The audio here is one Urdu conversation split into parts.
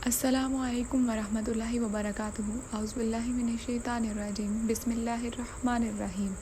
السلام علیکم ورحمۃ اللہ وبرکاتہ۔ اعوذ باللہ من الشیطان الرجیم، بسم اللہ الرحمن الرحیم۔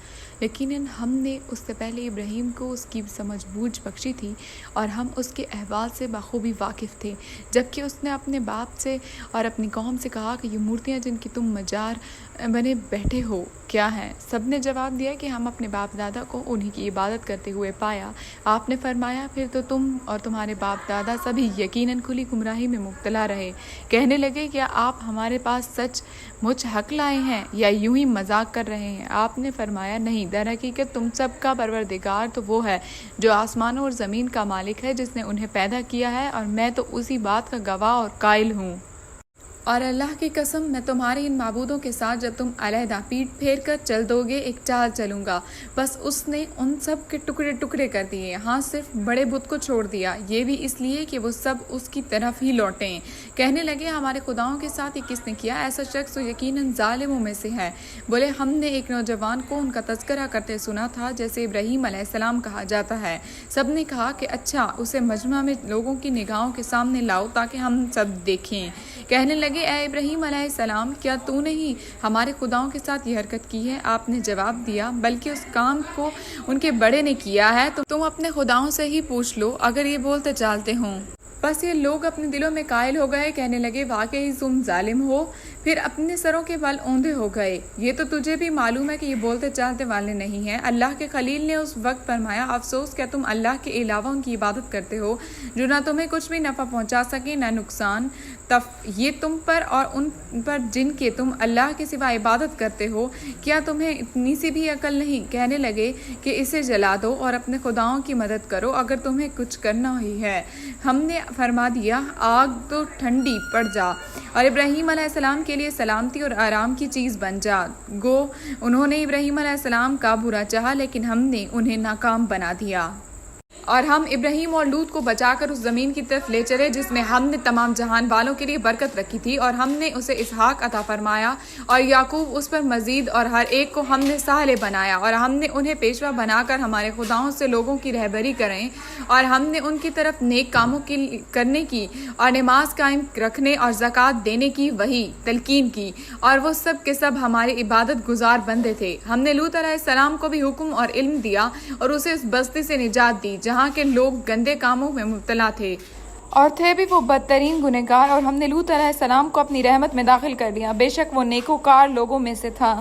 یقیناً ہم نے اس سے پہلے ابراہیم کو اس کی سمجھ بوجھ بخشی تھی اور ہم اس کے احوال سے بخوبی واقف تھے، جبکہ اس نے اپنے باپ سے اور اپنی قوم سے کہا کہ یہ مورتیاں جن کی تم مجار بنے بیٹھے ہو کیا ہیں؟ سب نے جواب دیا کہ ہم اپنے باپ دادا کو انہی کی عبادت کرتے ہوئے پایا۔ آپ نے فرمایا پھر تو تم اور تمہارے باپ دادا سبھی یقیناً کھلی گمراہی میں مبتلا رہے۔ کہنے لگے کیا آپ ہمارے پاس سچ مچ حق لائے ہیں یا یوں ہی مذاق کر رہے ہیں؟ آپ نے فرمایا نہیں، در حقیقت تم سب کا پروردگار تو وہ ہے جو آسمانوں اور زمین کا مالک ہے، جس نے انہیں پیدا کیا ہے، اور میں تو اسی بات کا گواہ اور قائل ہوں۔ اور اللہ کی قسم میں تمہارے ان معبودوں کے ساتھ جب تم علیحدہ پیٹھ پھیر کر چل دو گے ایک چال چلوں گا۔ بس اس نے ان سب کے ٹکڑے ٹکڑے کر دیے، ہاں صرف بڑے بت کو چھوڑ دیا، یہ بھی اس لیے کہ وہ سب اس کی طرف ہی لوٹیں۔ کہنے لگے ہمارے خداؤں کے ساتھ یہ کس نے کیا؟ ایسا شخص تو یقیناً ظالموں میں سے ہے۔ بولے ہم نے ایک نوجوان کو ان کا تذکرہ کرتے سنا تھا جیسے ابراہیم علیہ السلام کہا جاتا ہے۔ سب نے کہا کہ اچھا، اسے مجمع میں لوگوں کی نگاہوں کے سامنے لاؤ تاکہ ہم سب دیکھیں۔ کہنے لگے اے ابراہیم علیہ السلام، کیا تو نے ہی ہمارے خداؤں کے ساتھ یہ حرکت کی ہے؟ آپ نے جواب دیا بلکہ اس کام کو ان کے بڑے نے کیا ہے، تو تم اپنے خداؤں سے ہی پوچھ لو اگر یہ بولتے چالتے ہوں۔ بس یہ لوگ اپنے دلوں میں قائل ہو گئے، کہنے لگے واقعی تم ظالم ہو، پھر اپنے سروں کے بل اوندھے ہو گئے۔ یہ تو تجھے بھی معلوم ہے کہ یہ بولتے چالتے والے نہیں ہیں۔ اللہ کے خلیل نے اس وقت فرمایا افسوس، کیا تم اللہ کے علاوہ ان کی عبادت کرتے ہو جو نہ تمہیں کچھ بھی نفع پہنچا سکے نہ نقصان؟ یہ تم پر اور ان پر جن کے تم اللہ کے سوا عبادت کرتے ہو، کیا تمہیں اتنی سی بھی عقل نہیں؟ کہنے لگے کہ اسے جلا دو اور اپنے خداؤں کی مدد کرو اگر تمہیں کچھ کرنا ہی ہے۔ ہم نے فرما دیا آگ تو ٹھنڈی پڑ جا اور ابراہیم علیہ السلام کے لیے سلامتی اور آرام کی چیز بن جا۔ گو انہوں نے ابراہیم علیہ السلام کا برا چاہا لیکن ہم نے انہیں ناکام بنا دیا۔ اور ہم ابراہیم اور لوط کو بچا کر اس زمین کی طرف لے چلے جس میں ہم نے تمام جہان والوں کے لیے برکت رکھی تھی، اور ہم نے اسے اسحاق عطا فرمایا اور یعقوب اس پر مزید، اور ہر ایک کو ہم نے صالح بنایا، اور ہم نے انہیں پیشوا بنا کر ہمارے خداؤں سے لوگوں کی رہبری کریں، اور ہم نے ان کی طرف نیک کاموں کرنے کی اور نماز قائم رکھنے اور زکوٰۃ دینے کی وہی تلقین کی، اور وہ سب کے سب ہمارے عبادت گزار بندے تھے۔ ہم نے لوط علیہ السلام کو بھی حکم اور علم دیا اور اسے اس بستی سے نجات دی جہاں کے لوگ گندے کاموں میں مبتلا تھے اور تھے بھی وہ بدترین گنہگار، اور ہم نے لوط علیہ السلام کو اپنی رحمت میں داخل کر دیا، بے شک وہ نیکوکار لوگوں میں سے تھا۔